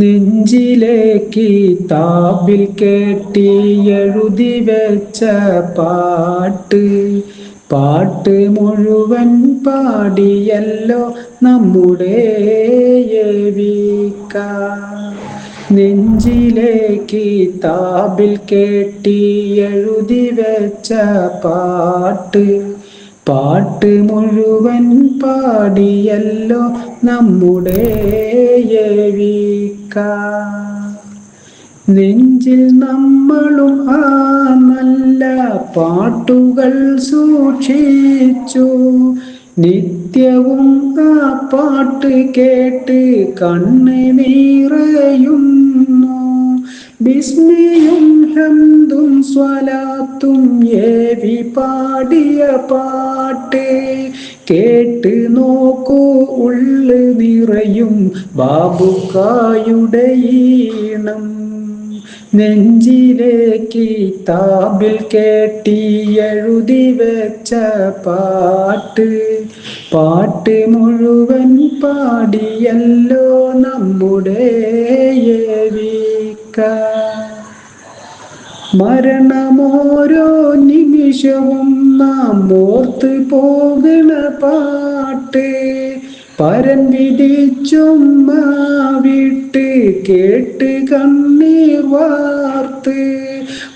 നെഞ്ചിലേക്ക് താബിൽ കേട്ടി എഴുതി വെച്ച പാട്ട് പാട്ട് മുഴുവൻ പാടിയല്ലോ നമ്മുടെ ഏവിക. നെഞ്ചിലേക്ക് താബിൽ കേട്ടി എഴുതി വെച്ച പാട്ട് പാട്ട് മുഴുവൻ പാടിയല്ലോ നമ്മുടെ ഏവിക. നെഞ്ചിൽ നമ്മളും ആ നല്ല പാട്ടുകൾ സൂക്ഷിച്ചു, നിത്യവും ആ പാട്ട് കേട്ട് കണ്ണ് നിറയുന്നു. ബിസ്മിയും ഹംദും സ്വലാത്തും ഏവി പാടിയ പാട്ട് കേട്ട് നോക്കൂ, ഉള്ളു നിറയും ബാബുക്കായുടെ ഈണം. നെഞ്ചിലേക്ക് താബിൽ കേട്ടി എഴുതി വെച്ച പാട്ട് പാട്ട് മുഴുവൻ പാടിയല്ലോ നമ്മുടെ ഏവിക. മരണമോരോ നിമിഷവും നാം ഓർത്ത് പോകണ പാട്ട് പരൻ വിധിച്ചും വിട്ട് കേട്ട് കണ്ണീർ വാർത്ത്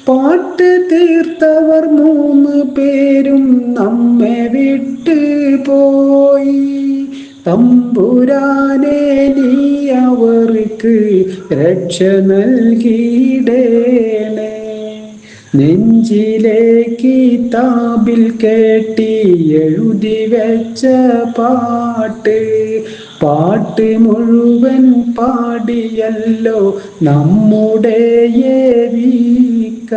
പാട്ട് തീർത്തവർ 3 പേരും നമ്മെ വിട്ട് പോയി. തമ്പുരാനെ നീ അവർക്ക് രക്ഷ നൽകിയിടേണേ. നെഞ്ചിലേക്ക് താബിൽ കേട്ടി എഴുതി വെച്ച പാട്ട് പാട്ട് മുഴുവൻ പാടിയല്ലോ നമ്മുടെ ഏവിക.